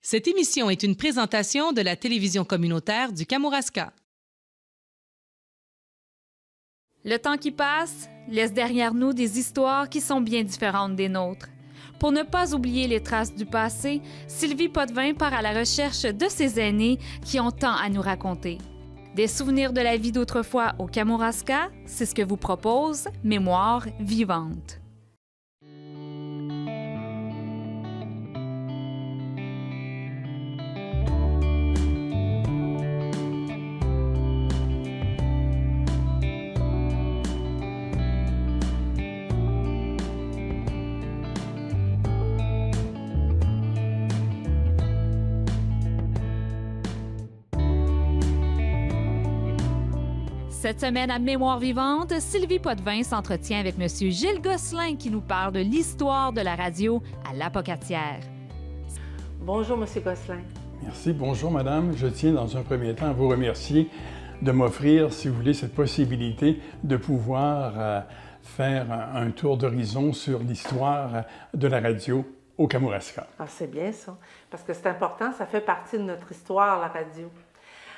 Cette émission est une présentation de la télévision communautaire du Kamouraska. Le temps qui passe laisse derrière nous des histoires qui sont bien différentes des nôtres. Pour ne pas oublier les traces du passé, Sylvie Potvin part à la recherche de ses aînés qui ont tant à nous raconter. Des souvenirs de la vie d'autrefois au Kamouraska, c'est ce que vous propose Mémoire vivante. Cette semaine à Mémoire vivante, Sylvie Potvin s'entretient avec M. Gilles Gosselin qui nous parle de l'histoire de la radio à l'Apocatière. Bonjour, M. Gosselin. Merci. Bonjour, madame. Je tiens dans un premier temps à vous remercier de m'offrir, si vous voulez, cette possibilité de pouvoir faire un tour d'horizon sur l'histoire de la radio au Kamouraska. Ah, c'est bien ça, parce que c'est important, ça fait partie de notre histoire, la radio.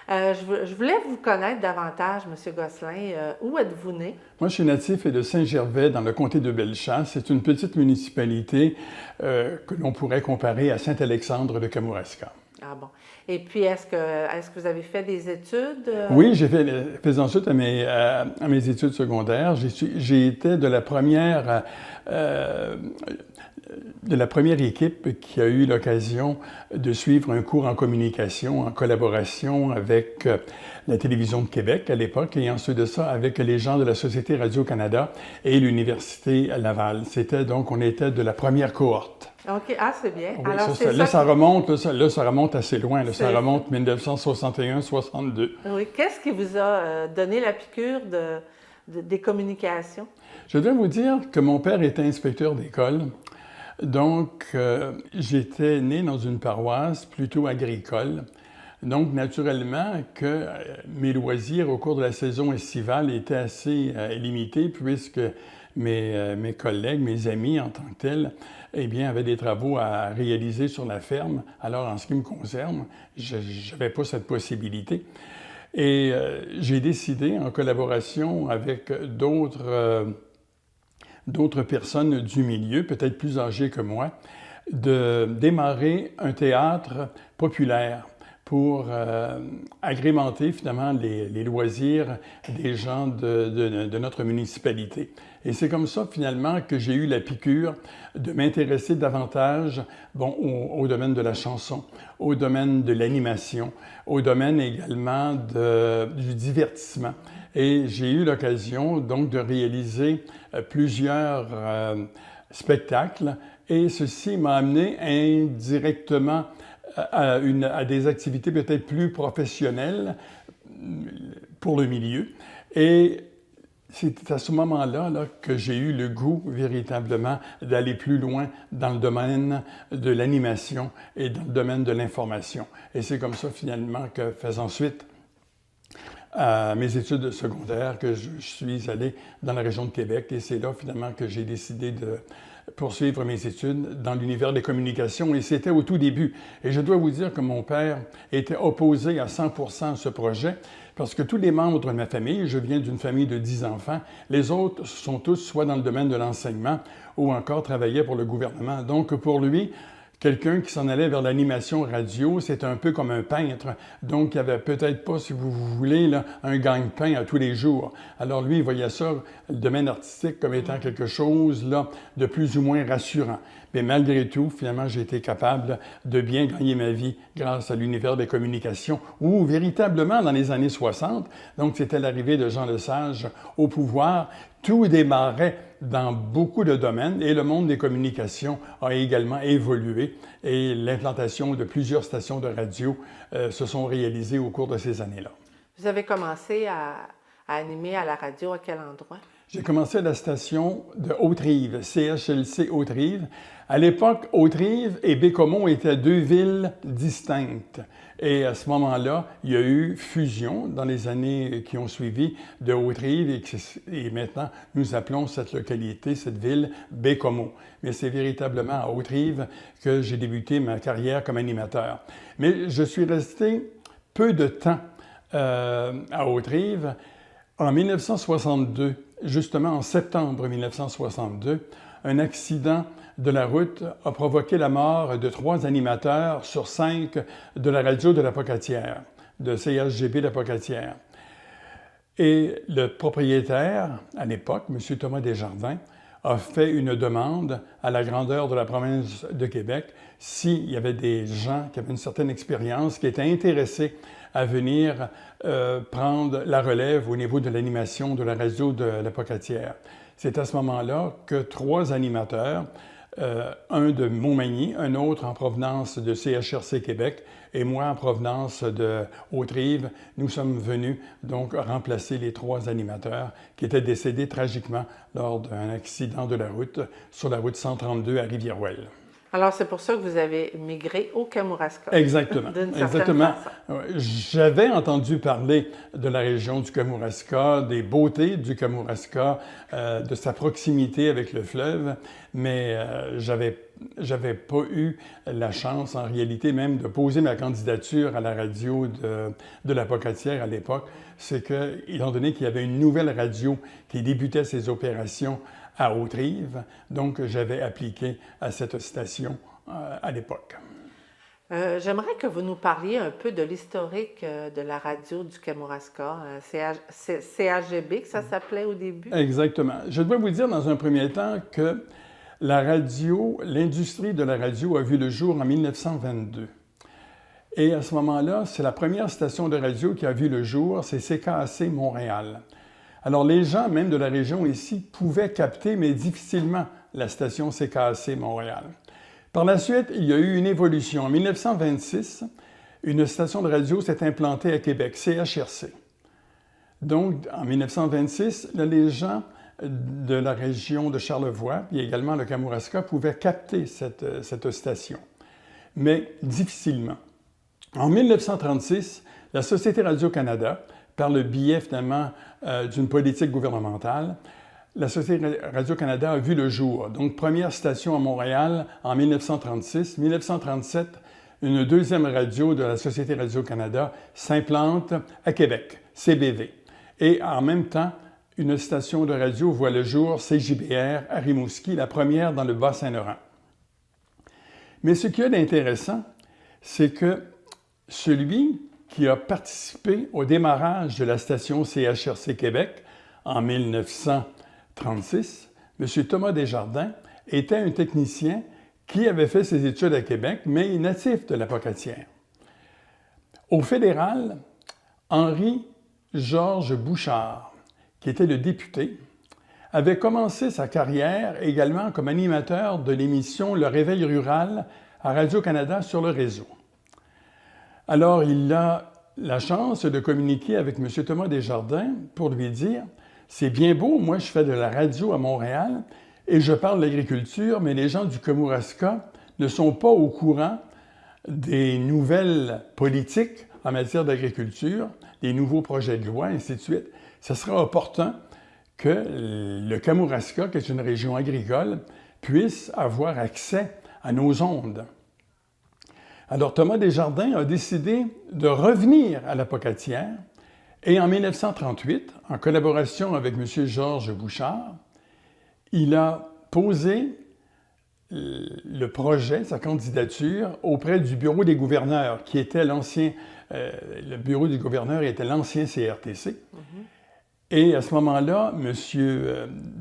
Je voulais vous connaître davantage, M. Gosselin. Où êtes-vous né? Moi, je suis natif de Saint-Gervais, dans le comté de Bellechasse. C'est une petite municipalité que l'on pourrait comparer à Saint-Alexandre de Kamouraska. Ah bon. Et puis, est-ce que vous avez fait des études? Oui, j'ai fait ensuite à mes études secondaires. J'ai été de la première équipe qui a eu l'occasion de suivre un cours en communication en collaboration avec la Télévision de Québec à l'époque et ensuite de ça avec les gens de la Société Radio-Canada et l'Université Laval. On était de la première cohorte. OK. Ah, c'est bien. Oui, alors, ça remonte assez loin. Ça remonte 1961-62. Oui. Qu'est-ce qui vous a donné la piqûre des communications? Je dois vous dire que mon père était inspecteur d'école. Donc, j'étais né dans une paroisse plutôt agricole. Donc, naturellement, que mes loisirs au cours de la saison estivale étaient assez limités puisque mes collègues, mes amis en tant que tels, eh bien, avaient des travaux à réaliser sur la ferme. Alors, en ce qui me concerne, je n'avais pas cette possibilité. Et j'ai décidé, en collaboration avec d'autres personnes du milieu, peut-être plus âgées que moi, de démarrer un théâtre populaire pour agrémenter finalement les loisirs des gens de notre municipalité. Et c'est comme ça finalement que j'ai eu la piqûre de m'intéresser davantage au domaine de la chanson, au domaine de l'animation, au domaine également du divertissement. Et j'ai eu l'occasion donc de réaliser plusieurs spectacles et ceci m'a amené indirectement à des activités peut-être plus professionnelles pour le milieu. Et c'est à ce moment-là que j'ai eu le goût véritablement d'aller plus loin dans le domaine de l'animation et dans le domaine de l'information. Et c'est comme ça finalement que, faisant suite à mes études secondaires, que je suis allé dans la région de Québec. Et c'est là finalement que j'ai décidé de poursuivre mes études dans l'univers des communications et c'était au tout début. Et je dois vous dire que mon père était opposé à 100% à ce projet parce que tous les membres de ma famille, je viens d'une famille de 10 enfants, les autres sont tous soit dans le domaine de l'enseignement ou encore travaillaient pour le gouvernement. Donc pour lui, quelqu'un qui s'en allait vers l'animation radio, c'est un peu comme un peintre. Donc, il n'y avait peut-être pas, si vous voulez, là, un gagne-pain à tous les jours. Alors, lui, il voyait ça, le domaine artistique, comme étant quelque chose là, de plus ou moins rassurant. Mais malgré tout, finalement, j'ai été capable de bien gagner ma vie grâce à l'univers des communications, où véritablement, dans les années 60, donc c'était l'arrivée de Jean Lesage au pouvoir, tout démarrait dans beaucoup de domaines et le monde des communications a également évolué et l'implantation de plusieurs stations de radio se sont réalisées au cours de ces années-là. Vous avez commencé à animer à la radio à quel endroit? J'ai commencé à la station de Haute-Rive, CHLC Haute-Rive. À l'époque, Haute-Rive et Baie-Comeau étaient deux villes distinctes. Et à ce moment-là, il y a eu fusion dans les années qui ont suivi de Haute-Rive et maintenant, nous appelons cette localité, cette ville, Baie-Comeau. Mais c'est véritablement à Haute-Rive que j'ai débuté ma carrière comme animateur. Mais je suis resté peu de temps à Haute-Rive. En 1962, justement en septembre 1962, un accident de la route a provoqué la mort de 3 animateurs sur 5 de la radio de la Pocatière, de CHGB de la Pocatière. Et le propriétaire, à l'époque, M. Thomas Desjardins, a fait une demande à la grandeur de la province de Québec s'il y avait des gens qui avaient une certaine expérience, qui étaient intéressés à venir prendre la relève au niveau de l'animation de la radio de la Pocatière. C'est à ce moment-là que 3 animateurs, un de Montmagny, un autre en provenance de CHRC Québec et moi en provenance de Haute-Rive, nous sommes venus donc remplacer les 3 animateurs qui étaient décédés tragiquement lors d'un accident de la route sur la route 132 à Rivière-Ouelle. Alors, c'est pour ça que vous avez migré au Kamouraska. Exactement. Exactement. J'avais entendu parler de la région du Kamouraska, des beautés du Kamouraska, de sa proximité avec le fleuve, mais j'avais pas eu la chance, en réalité, même de poser ma candidature à la radio de la Pocatière à l'époque. C'est que, étant donné qu'il y avait une nouvelle radio qui débutait ses opérations à Haute-Rive, donc j'avais appliqué à cette station à l'époque. J'aimerais que vous nous parliez un peu de l'historique de la radio du Kamouraska, CHGB, que ça s'appelait au début. Exactement. Je dois vous dire dans un premier temps que la radio, l'industrie de la radio a vu le jour en 1922. Et à ce moment-là, c'est la première station de radio qui a vu le jour, c'est CKAC Montréal. Alors, les gens, même de la région ici, pouvaient capter, mais difficilement, la station CKAC Montréal. Par la suite, il y a eu une évolution. En 1926, une station de radio s'est implantée à Québec, CHRC. Donc, en 1926, là, les gens de la région de Charlevoix, et également le Kamouraska, pouvaient capter cette station, mais difficilement. En 1936, la Société Radio-Canada, par le biais finalement d'une politique gouvernementale, la Société Radio-Canada a vu le jour. Donc, première station à Montréal en 1936. 1937, une deuxième radio de la Société Radio-Canada s'implante à Québec, CBV. Et en même temps, une station de radio voit le jour, CJBR, à Rimouski, la première dans le Bas-Saint-Laurent. Mais ce qu'il y a d'intéressant, c'est que celui qui a participé au démarrage de la station CHRC Québec en 1936, M. Thomas Desjardins, était un technicien qui avait fait ses études à Québec, mais natif de la Pocatière. Au fédéral, Henri-Georges Bouchard, qui était le député, avait commencé sa carrière également comme animateur de l'émission Le Réveil rural à Radio-Canada sur le réseau. Alors, il a la chance de communiquer avec M. Thomas Desjardins pour lui dire « C'est bien beau, moi je fais de la radio à Montréal et je parle de l'agriculture, mais les gens du Kamouraska ne sont pas au courant des nouvelles politiques en matière d'agriculture, des nouveaux projets de loi, ainsi de suite. Ce sera opportun que le Kamouraska, qui est une région agricole, puisse avoir accès à nos ondes. » Alors, Thomas Desjardins a décidé de revenir à la Pocatière et en 1938, en collaboration avec M. Georges Bouchard, il a posé le projet, sa candidature, auprès du bureau des gouverneurs, qui était le bureau du gouverneur était l'ancien CRTC. Et à ce moment-là, M.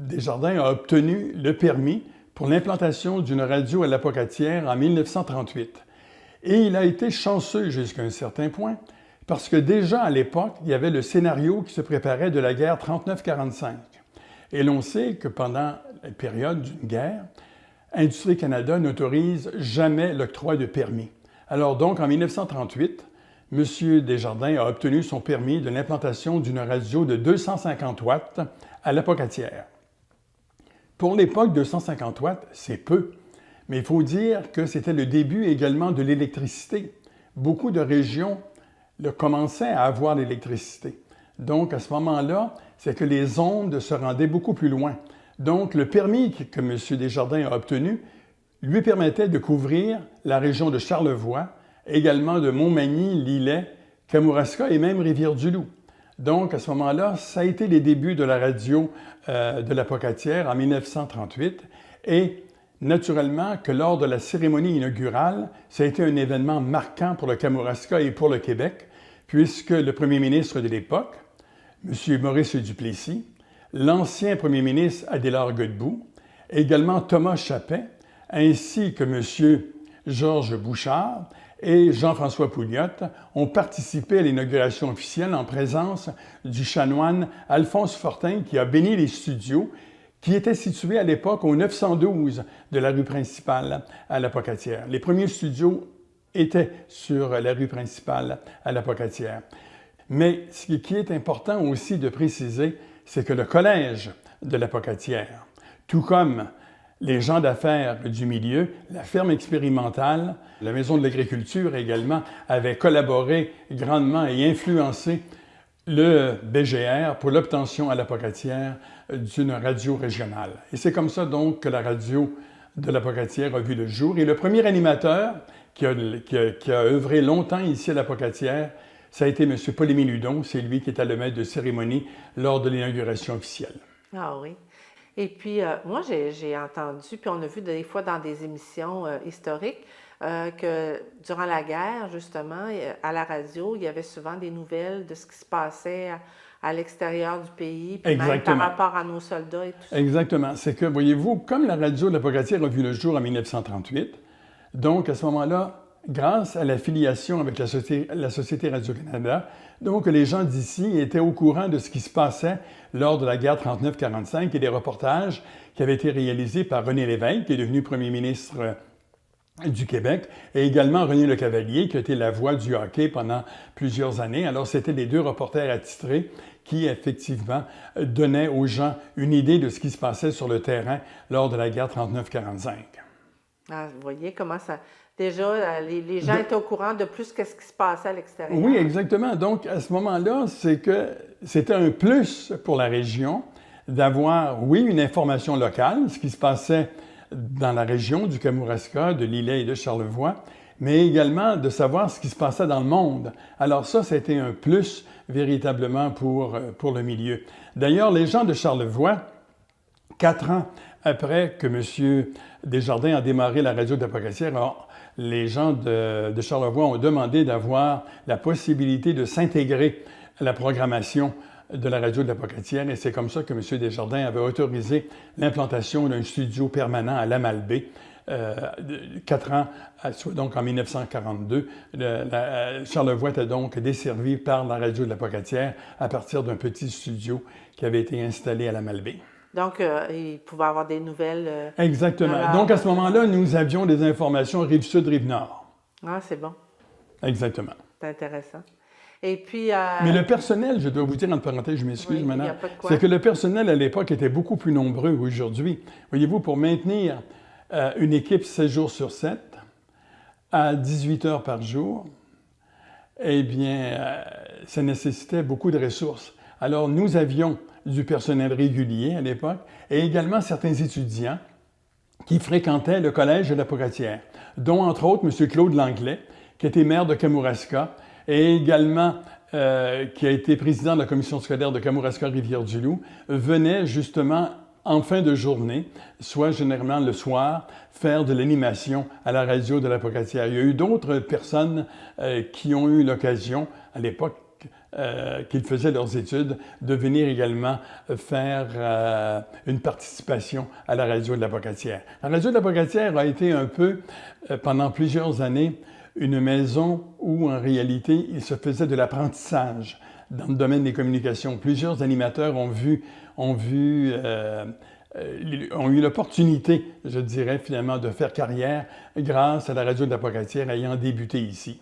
Desjardins a obtenu le permis pour l'implantation d'une radio à la Pocatière en 1938. Et il a été chanceux jusqu'à un certain point, parce que déjà à l'époque, il y avait le scénario qui se préparait de la guerre 39-45. Et l'on sait que pendant la période d'une guerre, Industrie Canada n'autorise jamais l'octroi de permis. Alors donc, en 1938, M. Desjardins a obtenu son permis de l'implantation d'une radio de 250 watts à la Pocatière. Pour l'époque, 250 watts, c'est peu. Mais il faut dire que c'était le début également de l'électricité. Beaucoup de régions commençaient à avoir l'électricité. Donc, à ce moment-là, c'est que les ondes se rendaient beaucoup plus loin. Donc, le permis que M. Desjardins a obtenu lui permettait de couvrir la région de Charlevoix, également de Montmagny, Lillet, Kamouraska et même Rivière-du-Loup. Donc, à ce moment-là, ça a été les débuts de la radio de la Pocatière en 1938 et naturellement que lors de la cérémonie inaugurale, ça a été un événement marquant pour le Kamouraska et pour le Québec, puisque le premier ministre de l'époque, M. Maurice Duplessis, l'ancien premier ministre Adélard Godbout, également Thomas Chappet, ainsi que M. Georges Bouchard et Jean-François Pouliot ont participé à l'inauguration officielle en présence du chanoine Alphonse Fortin qui a béni les studios qui étaient situés à l'époque au 912 de la rue principale à la Pocatière. Les premiers studios étaient sur la rue principale à la Pocatière. Mais ce qui est important aussi de préciser, c'est que le collège de la Pocatière, tout comme les gens d'affaires du milieu, la ferme expérimentale, la Maison de l'agriculture également, avaient collaboré grandement et influencé le BGR pour l'obtention à la Pocatière d'une radio régionale. Et c'est comme ça donc que la radio de la Pocatière a vu le jour. Et le premier animateur qui a œuvré longtemps ici à la Pocatière, ça a été M. Paul-Émile Hudon. C'est lui qui était le maître de cérémonie lors de l'inauguration officielle. Ah oui. Et puis, moi, j'ai entendu, puis on a vu des fois dans des émissions historiques, que durant la guerre, justement, à la radio, il y avait souvent des nouvelles de ce qui se passait à l'extérieur du pays, puis même par rapport à nos soldats et tout ça. Exactement. C'est que, voyez-vous, comme la radio de la Pocatière a vu le jour en 1938, donc à ce moment-là, grâce à l'affiliation avec la Société Radio-Canada, donc les gens d'ici étaient au courant de ce qui se passait lors de la guerre 39-45 et des reportages qui avaient été réalisés par René Lévesque, qui est devenu premier ministre du Québec, et également René Lecavalier, qui a été la voix du hockey pendant plusieurs années. Alors, c'était les deux reporters attitrés qui, effectivement, donnaient aux gens une idée de ce qui se passait sur le terrain lors de la guerre 39-45. Ah, vous voyez comment ça... Déjà, les gens étaient au courant de plus que ce qui se passait à l'extérieur. Oui, exactement. Donc, à ce moment-là, c'est que c'était un plus pour la région d'avoir, oui, une information locale, ce qui se passait dans la région du Kamouraska, de Lillet et de Charlevoix, mais également de savoir ce qui se passait dans le monde. Alors ça a été un plus véritablement pour le milieu. D'ailleurs, les gens de Charlevoix, 4 ans après que M. Desjardins a démarré la radio de la Pocatière, les gens de Charlevoix ont demandé d'avoir la possibilité de s'intégrer à la programmation de la radio de la Pocatière, et c'est comme ça que M. Desjardins avait autorisé l'implantation d'un studio permanent à Lamalbaie, 4 ans, soit donc en 1942. Charlevoix était donc desservi par la radio de la Pocatière à partir d'un petit studio qui avait été installé à Lamalbaie. Donc, il pouvait avoir des nouvelles... Exactement. Donc, à ce moment-là, nous avions des informations Rive-Sud, Rive-Nord. Ah, c'est bon. Exactement. C'est intéressant. Et puis... Mais le personnel, je dois vous dire, entre parenthèses, je m'excuse oui, maintenant, c'est que le personnel à l'époque était beaucoup plus nombreux qu'aujourd'hui. Voyez-vous, pour maintenir une équipe 7 jours sur 7, à 18 heures par jour, eh bien, ça nécessitait beaucoup de ressources. Alors, nous avions du personnel régulier à l'époque et également certains étudiants qui fréquentaient le collège de la Pocatière, dont entre autres M. Claude Langlais, qui était maire de Kamouraska et également qui a été président de la commission scolaire de Kamouraska-Rivière-du-Loup, venait justement en fin de journée, soit généralement le soir, faire de l'animation à la radio de la Pocatière. Il y a eu d'autres personnes qui ont eu l'occasion à l'époque qu'ils faisaient leurs études, de venir également faire une participation à la radio de la Pocatière. La radio de la Pocatière a été un peu, pendant plusieurs années, une maison où, en réalité, il se faisait de l'apprentissage dans le domaine des communications. Plusieurs animateurs ont eu l'opportunité, je dirais, finalement, de faire carrière grâce à la radio de la Pocatière ayant débuté ici.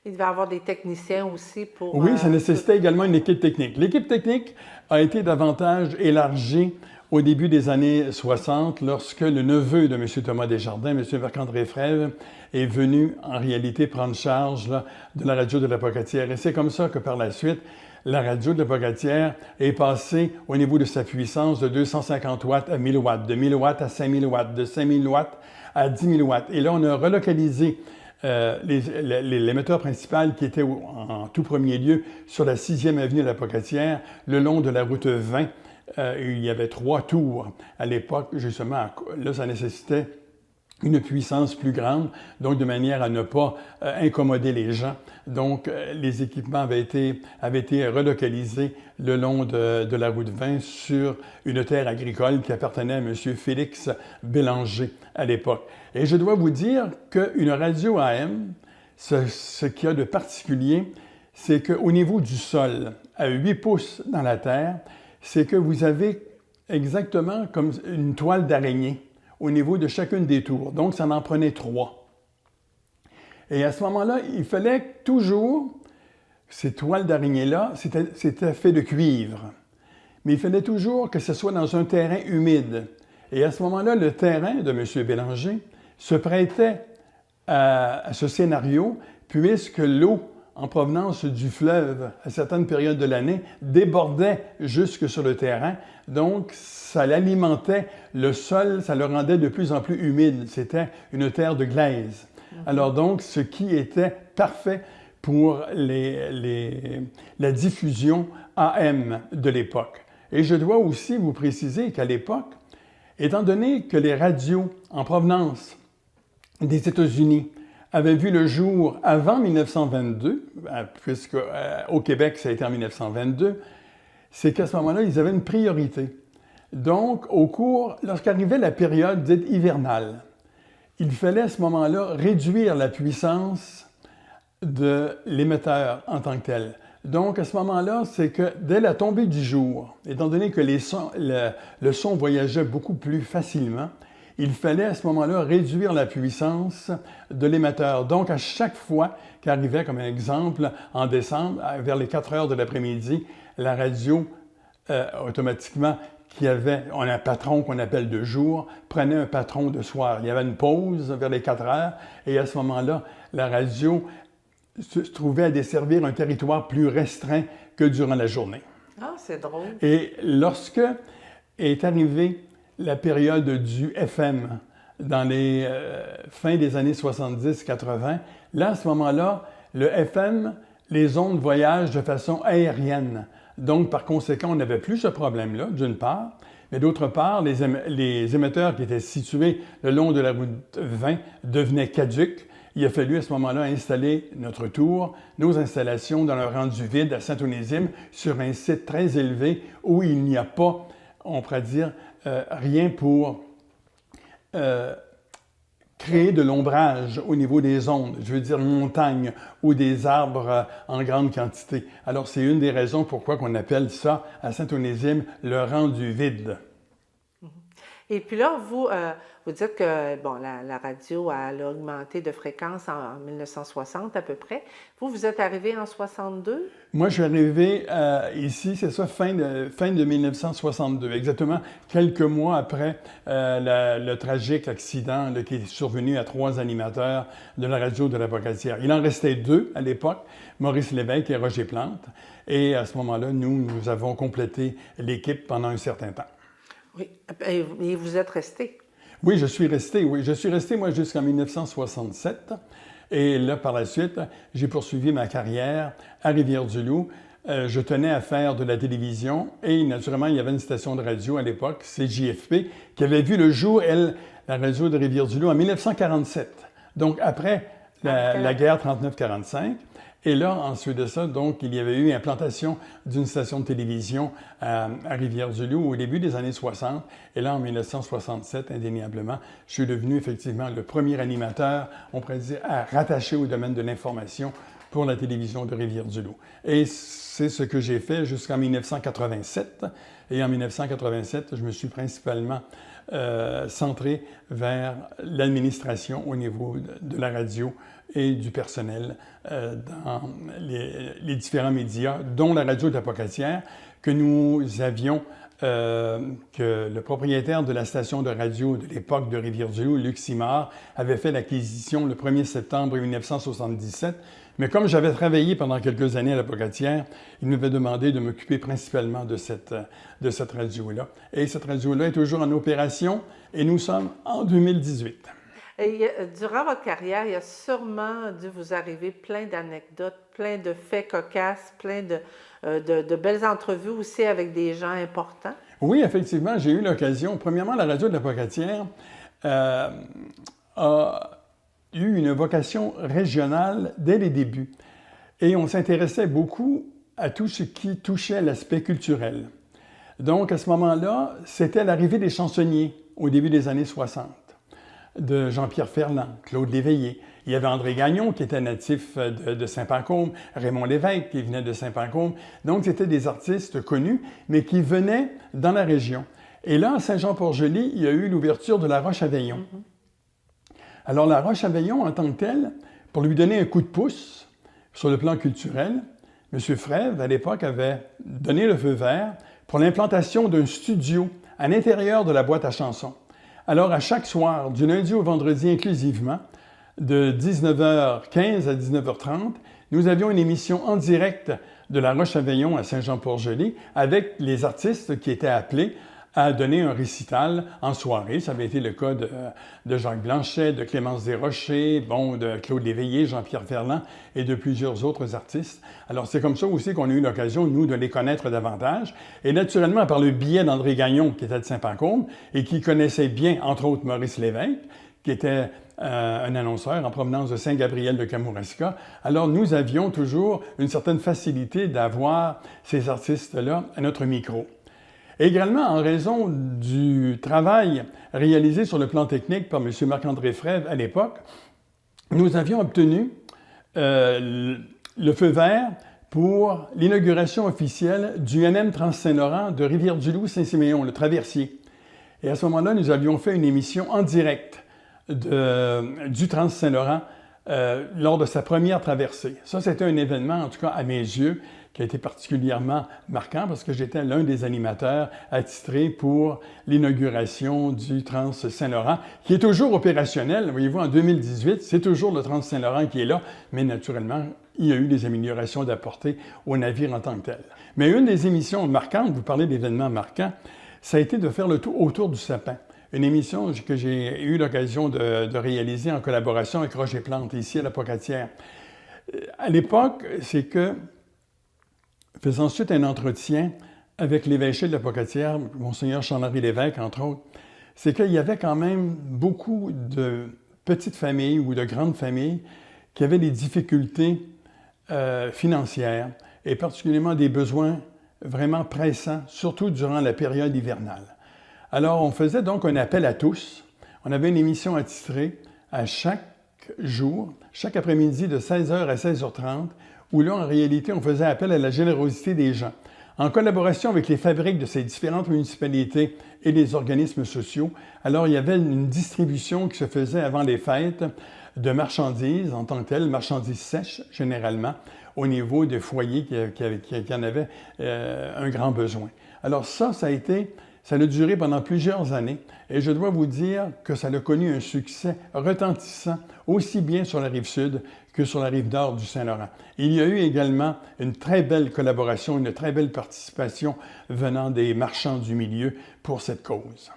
Il devait y avoir des techniciens aussi pour... Oui, ça nécessitait également une équipe technique. L'équipe technique a été davantage élargie au début des années 60, lorsque le neveu de M. Thomas Desjardins, M. Marc-André Frèvre, est venu en réalité prendre charge là, de la radio de la Pocatière. Et c'est comme ça que par la suite, la radio de la Pocatière est passée au niveau de sa puissance de 250 watts à 1000 watts, de 1000 watts à 5000 watts, de 5000 watts à 10 000 watts. Et là, on a relocalisé l'émetteur principal qui était en tout premier lieu sur la 6e avenue de la Pocatière, le long de la route 20. Il y avait 3 tours à l'époque, justement. Là, ça nécessitait une puissance plus grande, donc de manière à ne pas incommoder les gens. Donc, les équipements avaient été relocalisés le long de la route 20 sur une terre agricole qui appartenait à M. Félix Bélanger à l'époque. Et je dois vous dire qu'une radio AM, ce qu'il y a de particulier, c'est qu'au niveau du sol, à 8 pouces dans la terre, c'est que vous avez exactement comme une toile d'araignée au niveau de chacune des tours. Donc, ça en prenait 3. Et à ce moment-là, il fallait toujours, ces toiles d'araignée-là, c'était fait de cuivre. Mais il fallait toujours que ce soit dans un terrain humide. Et à ce moment-là, le terrain de M. Bélanger se prêtait à ce scénario, puisque l'eau en provenance du fleuve à certaines périodes de l'année débordait jusque sur le terrain. Donc, ça alimentait le sol, ça le rendait de plus en plus humide. C'était une terre de glaise. Alors donc, ce qui était parfait pour la diffusion AM de l'époque. Et je dois aussi vous préciser qu'à l'époque, étant donné que les radios en provenance des États-Unis avaient vu le jour avant 1922, puisque au Québec, ça a été en 1922, c'est qu'à ce moment-là, ils avaient une priorité. Donc, lorsqu'arrivait la période dite hivernale, il fallait à ce moment-là réduire la puissance de l'émetteur en tant que tel. Donc, à ce moment-là, c'est que dès la tombée du jour, étant donné que le son voyageait beaucoup plus facilement, il fallait à ce moment-là réduire la puissance de l'émetteur. Donc, à chaque fois qu'arrivait, comme un exemple, en décembre, vers les 4 heures de l'après-midi, la radio, automatiquement, on a un patron qu'on appelle de jour, prenait un patron de soir. Il y avait une pause vers les 4 heures, et à ce moment-là, la radio se trouvait à desservir un territoire plus restreint que durant la journée. Ah, c'est drôle. Et lorsque est arrivée la période du FM dans les fins des années 70-80, là, à ce moment-là, le FM, les ondes voyagent de façon aérienne. Donc, par conséquent, on n'avait plus ce problème-là, d'une part, mais d'autre part, les émetteurs qui étaient situés le long de la route 20 devenaient caducs. Il a fallu à ce moment-là installer notre tour, nos installations dans le rendu vide à Saint-Onésime, sur un site très élevé où il n'y a pas, on pourrait dire, rien pour créer de l'ombrage au niveau des ondes, je veux dire montagnes ou des arbres en grande quantité. Alors, c'est une des raisons pourquoi on appelle ça, à Saint-Onésime, le rendu vide. Et puis là, vous dites que bon, la radio a augmenté de fréquence en 1960 à peu près. Vous êtes arrivé en 62? Moi, je suis arrivé ici, c'est ça, fin de 1962, exactement quelques mois après le tragique accident qui est survenu à 3 animateurs de la radio de la Pocatière. Il en restait 2 à l'époque, Maurice Lévesque et Roger Plante. Et à ce moment-là, nous avons complété l'équipe pendant un certain temps. Oui, et vous êtes resté? Oui, je suis resté, moi, jusqu'en 1967. Et là, par la suite, j'ai poursuivi ma carrière à Rivière-du-Loup. Je tenais à faire de la télévision et naturellement, il y avait une station de radio à l'époque, CJFP, qui avait vu le jour, la radio de Rivière-du-Loup, en 1947. Donc, après la guerre 39-45. Et là, ensuite de ça, donc, il y avait eu implantation d'une station de télévision à Rivière-du-Loup au début des années 60. Et là, en 1967, indéniablement, je suis devenu effectivement le premier animateur, on pourrait dire, rattaché au domaine de l'information pour la télévision de Rivière-du-Loup. Et c'est ce que j'ai fait jusqu'en 1987. Et en 1987, je me suis principalement centré vers l'administration au niveau de la radio et du personnel dans les différents médias, dont la radio de la Pocatière, que nous avions, que le propriétaire de la station de radio de l'époque de Rivière-du-Loup, Luc Simard, avait fait l'acquisition le 1er septembre 1977. Mais comme j'avais travaillé pendant quelques années à la Pocatière, il m'avait demandé de m'occuper principalement de cette radio-là. Et cette radio-là est toujours en opération et nous sommes en 2018. Et durant votre carrière, il a sûrement dû vous arriver plein d'anecdotes, plein de faits cocasses, plein de belles entrevues aussi avec des gens importants. Oui, effectivement, j'ai eu l'occasion. Premièrement, la radio de la Pocatière a eu une vocation régionale dès les débuts. Et on s'intéressait beaucoup à tout ce qui touchait l'aspect culturel. Donc, à ce moment-là, c'était l'arrivée des chansonniers au début des années 60, de Jean-Pierre Ferland, Claude Léveillé. Il y avait André Gagnon, qui était natif de Saint-Pancôme, Raymond Lévesque, qui venait de Saint-Pancôme. Donc, c'était des artistes connus, mais qui venaient dans la région. Et là, à Saint-Jean-Port-Joli, il y a eu l'ouverture de la Roche-à-Veillon. Alors, la Roche-à-Veillon, en tant que telle, pour lui donner un coup de pouce sur le plan culturel, M. Frèvre, à l'époque, avait donné le feu vert pour l'implantation d'un studio à l'intérieur de la boîte à chansons. Alors, à chaque soir, du lundi au vendredi inclusivement, de 19h15 à 19h30, nous avions une émission en direct de la Roche-à-Veillon à Saint-Jean-Port-Joli avec les artistes qui étaient appelés à donner un récital en soirée. Ça avait été le cas de Jacques Blanchet, de Clémence Desrochers, de Claude Léveillé, Jean-Pierre Ferland et de plusieurs autres artistes. Alors, c'est comme ça aussi qu'on a eu l'occasion, nous, de les connaître davantage. Et naturellement, par le biais d'André Gagnon, qui était de Saint-Pancôme et qui connaissait bien, entre autres, Maurice Lévesque, qui était un annonceur en provenance de Saint-Gabriel de Kamouraska. Alors, nous avions toujours une certaine facilité d'avoir ces artistes-là à notre micro. Également, en raison du travail réalisé sur le plan technique par M. Marc-André Frèvre à l'époque, nous avions obtenu le feu vert pour l'inauguration officielle du NM Trans-Saint-Laurent de Rivière-du-Loup-Saint-Siméon, le traversier. Et à ce moment-là, nous avions fait une émission en direct du Trans-Saint-Laurent lors de sa première traversée. Ça, c'était un événement, en tout cas à mes yeux, qui a été particulièrement marquant parce que j'étais l'un des animateurs attitrés pour l'inauguration du Trans-Saint-Laurent, qui est toujours opérationnel. Voyez-vous, en 2018, c'est toujours le Trans-Saint-Laurent qui est là, mais naturellement, il y a eu des améliorations d'apporter au navire en tant que tel. Mais une des émissions marquantes, vous parlez d'événements marquants, ça a été de faire le tour autour du sapin. Une émission que j'ai eu l'occasion de réaliser en collaboration avec Roger Plante, ici à la Pocatière. À l'époque, c'est que, faisant ensuite un entretien avec l'évêché de la Pocatière, Monseigneur Charles-Henri Lévesque, entre autres, c'est qu'il y avait quand même beaucoup de petites familles ou de grandes familles qui avaient des difficultés financières et particulièrement des besoins vraiment pressants, surtout durant la période hivernale. Alors, on faisait donc un appel à tous. On avait une émission attitrée à chaque jour, chaque après-midi de 16h à 16h30, où là, en réalité, on faisait appel à la générosité des gens. En collaboration avec les fabriques de ces différentes municipalités et les organismes sociaux, alors il y avait une distribution qui se faisait avant les fêtes de marchandises en tant que telles, marchandises sèches généralement, au niveau des foyers qui en avaient un grand besoin. Alors ça a duré pendant plusieurs années et je dois vous dire que ça a connu un succès retentissant aussi bien sur la rive sud que sur la rive nord du Saint-Laurent. Il y a eu également une très belle collaboration, une très belle participation venant des marchands du milieu pour cette cause.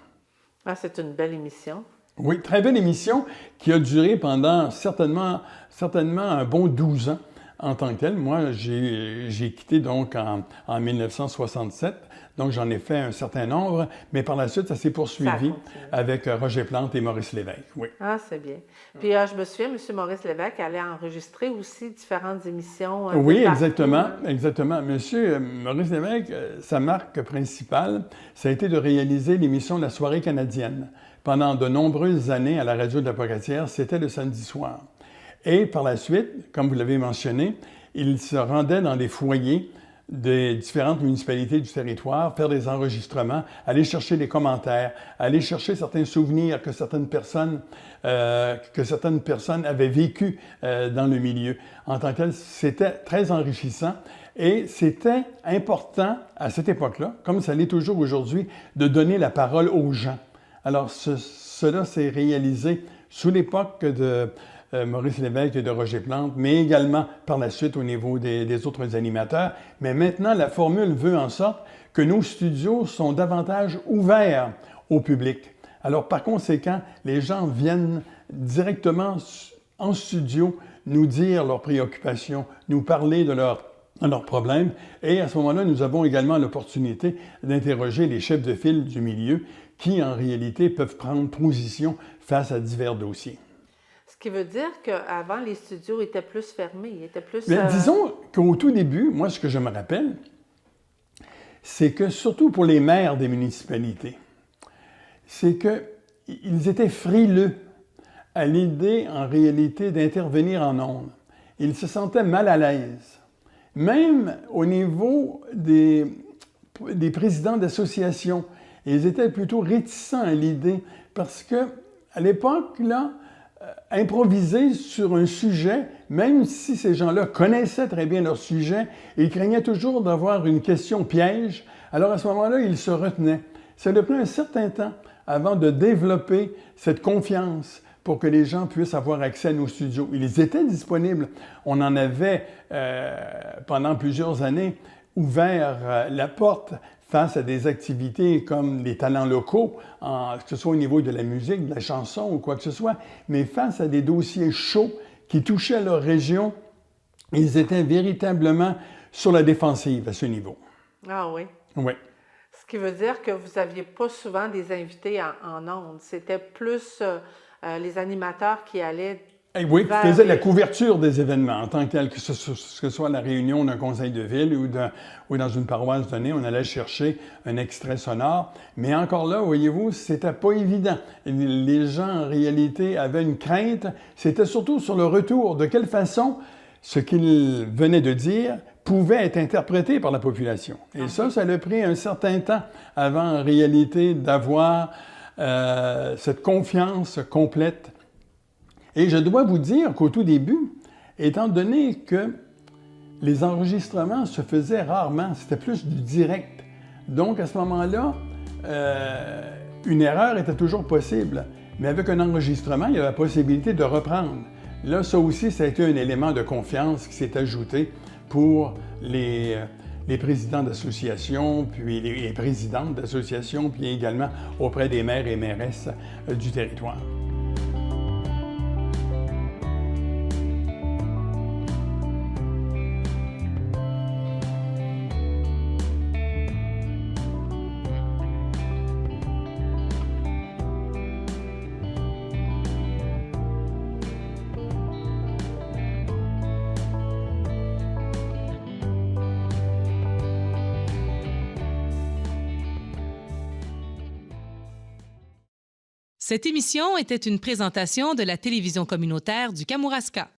Ah, c'est une belle émission. Oui, très belle émission qui a duré pendant certainement un bon 12 ans en tant que tel. Moi, j'ai quitté donc en 1967. Donc, j'en ai fait un certain nombre, mais par la suite, ça s'est poursuivi avec Roger Plante et Maurice Lévesque, oui. Ah, c'est bien. Puis, je me souviens, M. Maurice Lévesque allait enregistrer aussi différentes émissions. Oui, exactement. M. Maurice Lévesque, sa marque principale, ça a été de réaliser l'émission La soirée canadienne. Pendant de nombreuses années à la radio de la Pocatière, c'était le samedi soir. Et par la suite, comme vous l'avez mentionné, il se rendait dans des foyers des différentes municipalités du territoire, faire des enregistrements, aller chercher des commentaires, aller chercher certains souvenirs que certaines personnes avaient vécu dans le milieu. En tant que tel, c'était très enrichissant et c'était important à cette époque-là, comme ça l'est toujours aujourd'hui, de donner la parole aux gens. Alors, cela s'est réalisé sous l'époque de Maurice Lévesque et de Roger Plante, mais également par la suite au niveau des autres animateurs. Mais maintenant, la formule veut en sorte que nos studios sont davantage ouverts au public. Alors, par conséquent, les gens viennent directement en studio nous dire leurs préoccupations, nous parler de leurs problèmes. Et à ce moment-là, nous avons également l'opportunité d'interroger les chefs de file du milieu qui, en réalité, peuvent prendre position face à divers dossiers. Ce qui veut dire qu'avant, les studios étaient plus fermés, étaient plus... Mais disons qu'au tout début, moi, ce que je me rappelle, c'est que, surtout pour les maires des municipalités, c'est qu'ils étaient frileux à l'idée, en réalité, d'intervenir en ondes. Ils se sentaient mal à l'aise. Même au niveau des présidents d'associations, ils étaient plutôt réticents à l'idée parce que, à l'époque, là, improviser sur un sujet, même si ces gens-là connaissaient très bien leur sujet, ils craignaient toujours d'avoir une question piège. Alors à ce moment-là, ils se retenaient. Ça a pris un certain temps avant de développer cette confiance pour que les gens puissent avoir accès à nos studios. Ils étaient disponibles. On en avait, pendant plusieurs années, ouvert la porte face à des activités comme les talents locaux, que ce soit au niveau de la musique, de la chanson ou quoi que ce soit, mais face à des dossiers chauds qui touchaient leur région, ils étaient véritablement sur la défensive à ce niveau. Ah oui? Oui. Ce qui veut dire que vous n'aviez pas souvent des invités en ondes. C'était plus les animateurs qui allaient... Oui, qui faisaient la couverture des événements en tant que tel, que ce soit la réunion d'un conseil de ville ou dans une paroisse donnée, on allait chercher un extrait sonore. Mais encore là, voyez-vous, c'était pas évident. Les gens, en réalité, avaient une crainte. C'était surtout sur le retour. De quelle façon ce qu'ils venaient de dire pouvait être interprété par la population. Et ça a pris un certain temps avant, en réalité, d'avoir cette confiance complète. Et je dois vous dire qu'au tout début, étant donné que les enregistrements se faisaient rarement, c'était plus du direct. Donc, à ce moment-là, une erreur était toujours possible. Mais avec un enregistrement, il y avait la possibilité de reprendre. Là, ça aussi, ça a été un élément de confiance qui s'est ajouté pour les présidents d'associations, puis les présidentes d'associations, puis également auprès des maires et mairesses du territoire. Cette émission était une présentation de la télévision communautaire du Kamouraska.